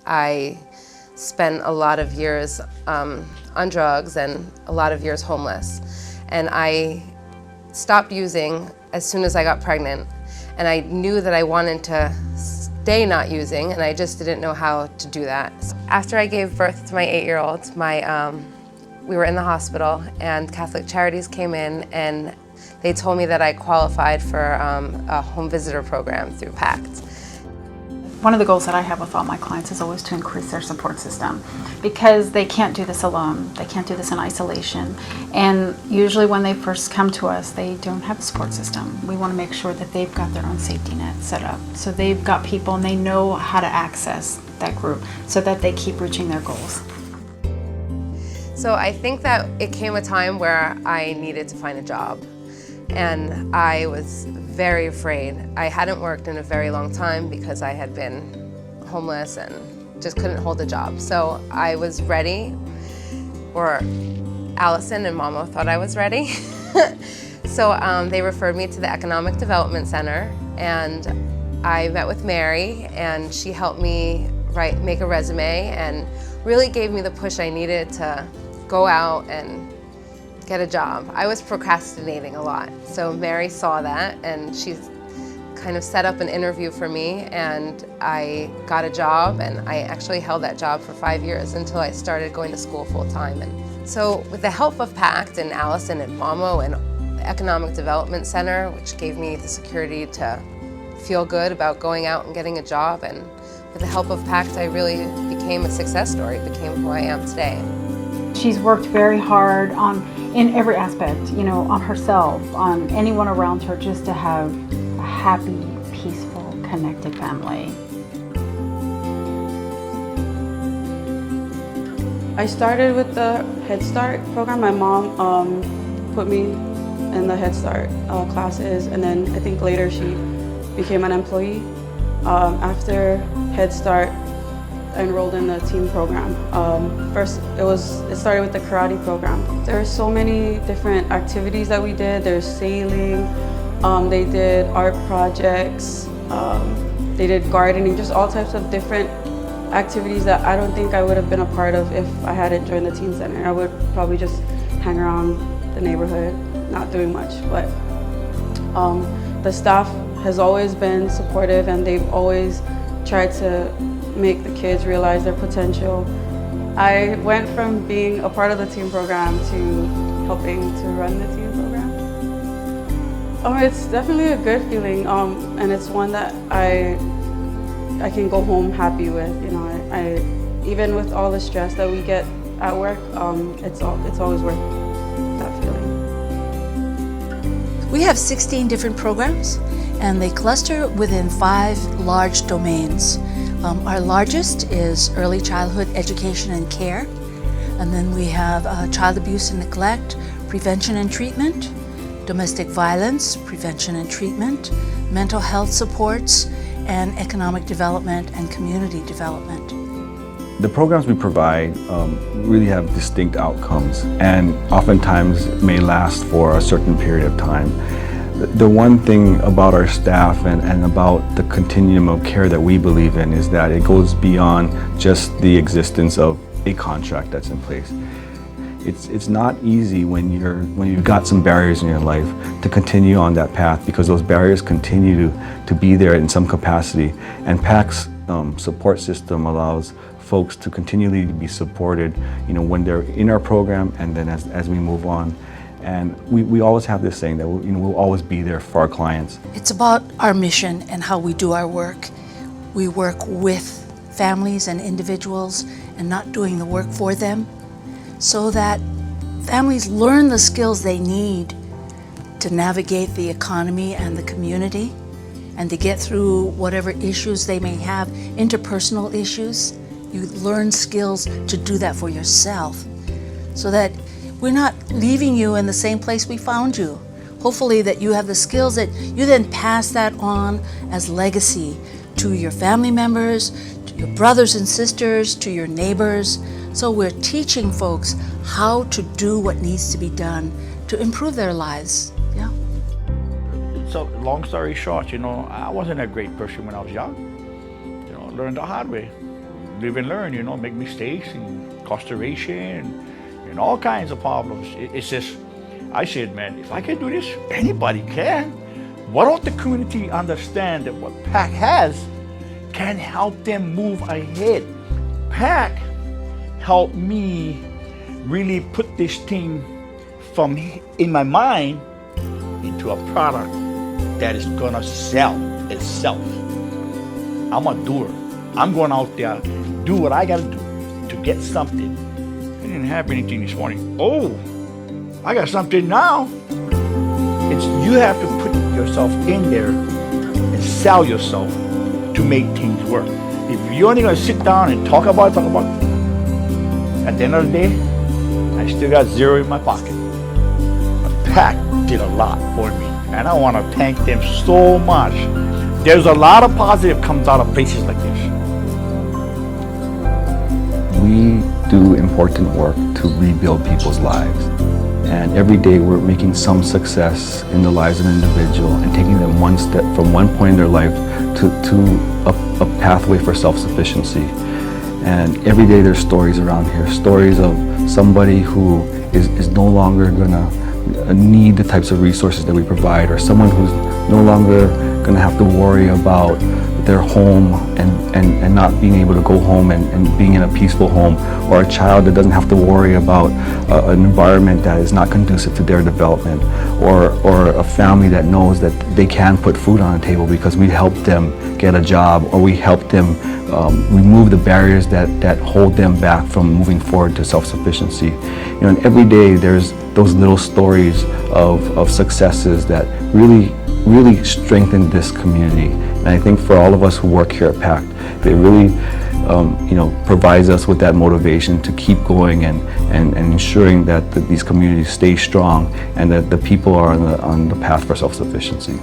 I spent a lot of years on drugs and a lot of years homeless. And I stopped using as soon as I got pregnant. And I knew that I wanted to stay not using, and I just didn't know how to do that. After I gave birth to my 8-year-old, we were in the hospital, and Catholic Charities came in and they told me that I qualified for a home visitor program through PACT. One of the goals that I have with all my clients is always to increase their support system, because they can't do this alone. They can't do this in isolation. And usually when they first come to us, they don't have a support system. We want to make sure that they've got their own safety net set up. So they've got people and they know how to access that group so that they keep reaching their goals. So I think that it came a time where I needed to find a job. And I was very afraid. I hadn't worked in a very long time because I had been homeless and just couldn't hold a job. So I was ready, or Allison and Mama thought I was ready. So they referred me to the Economic Development Center, and I met with Mary, and she helped me make a resume and really gave me the push I needed to go out and get a job. I was procrastinating a lot. So Mary saw that, and she kind of set up an interview for me, and I got a job, and I actually held that job for 5 years until I started going to school full-time. And so with the help of PACT and Allison and MAMO and the Economic Development Center, which gave me the security to feel good about going out and getting a job, and with the help of PACT, I really became a success story, became who I am today. She's worked very hard in every aspect, on herself, on anyone around her, just to have a happy, peaceful, connected family. I started with the Head Start program. My mom put me in the Head Start classes, and then I think later she became an employee. After Head Start, I enrolled in the teen program. First, it started with the karate program. There are so many different activities that we did. There's sailing, they did art projects, they did gardening, just all types of different activities that I don't think I would have been a part of if I hadn't joined the teen center. I would probably just hang around the neighborhood, not doing much. But the staff has always been supportive, and they've always tried to make the kids realize their potential. I went from being a part of the teen program to helping to run the teen program. It's definitely a good feeling, and it's one that I can go home happy with. I even with all the stress that we get at work, it's always worth that feeling. We have 16 different programs, and they cluster within 5 large domains. Our largest is early childhood education and care, and then we have child abuse and neglect, prevention and treatment, domestic violence, prevention and treatment, mental health supports, and economic development and community development. The programs we provide really have distinct outcomes, and oftentimes may last for a certain period of time. The one thing about our staff and about the continuum of care that we believe in is that it goes beyond just the existence of a contract that's in place. It's not easy when you've got some barriers in your life to continue on that path, because those barriers continue to be there in some capacity. And PACT's support system allows folks to continually be supported, when they're in our program and then as we move on. And we always have this saying that we'll always be there for our clients. It's about our mission and how we do our work. We work with families and individuals and not doing the work for them, so that families learn the skills they need to navigate the economy and the community, and to get through whatever issues they may have, interpersonal issues. You learn skills to do that for yourself, so that we're not leaving you in the same place we found you. Hopefully that you have the skills that you then pass that on as legacy to your family members, to your brothers and sisters, to your neighbors. So we're teaching folks how to do what needs to be done to improve their lives. Yeah. So long story short, I wasn't a great person when I was young. Learned the hard way. live and learn, you know, make mistakes and incarceration and all kinds of problems. It's just, I said, man, if I can do this, anybody can. Why don't the community understand that what PACT has can help them move ahead? PACT helped me really put this thing from in my mind into a product that is gonna sell itself. I'm a doer. I'm going out there, do what I gotta do to get something. I didn't have anything this morning. Oh, I got something now. It's you have to put yourself in there and sell yourself to make things work. If you're only gonna sit down and talk about it, at the end of the day, I still got zero in my pocket. But PACT did a lot for me, and I want to thank them so much. There's a lot of positive comes out of places like this. We do important work to rebuild people's lives. And every day we're making some success in the lives of an individual and taking them one step from one point in their life to a pathway for self-sufficiency. And every day there's stories around here, stories of somebody who is no longer gonna need the types of resources that we provide, or someone who's no longer gonna have to worry about their home and not being able to go home and being in a peaceful home, or a child that doesn't have to worry about an environment that is not conducive to their development, or a family that knows that they can put food on the table because we help them get a job, or we help them remove the barriers that hold them back from moving forward to self-sufficiency. You know, and every day there's those little stories of successes that really strengthen this community. And I think for all of us who work here at PACT, it really provides us with that motivation to keep going and ensuring that these communities stay strong and that the people are on the path for self-sufficiency.